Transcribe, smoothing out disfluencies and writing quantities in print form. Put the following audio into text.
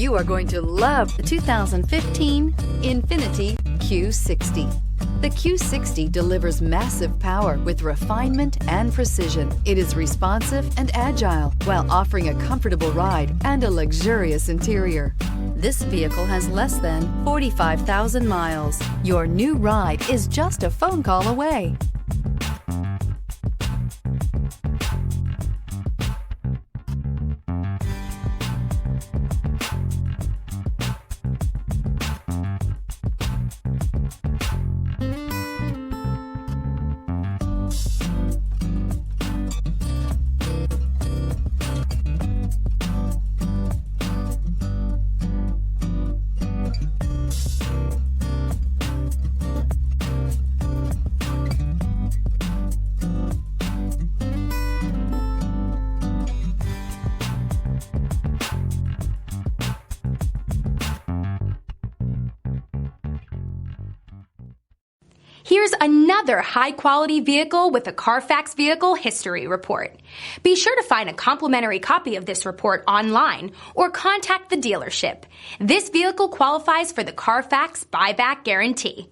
You are going to love the 2015 INFINITI Q60. The Q60 delivers massive power with refinement and precision. It is responsive and agile while offering a comfortable ride and a luxurious interior. This vehicle has less than 45,000 miles. Your new ride is just a phone call away. Here's another high-quality vehicle with a Carfax Vehicle History Report. Be sure to find a complimentary copy of this report online or contact the dealership. This vehicle qualifies for the Carfax Buyback Guarantee.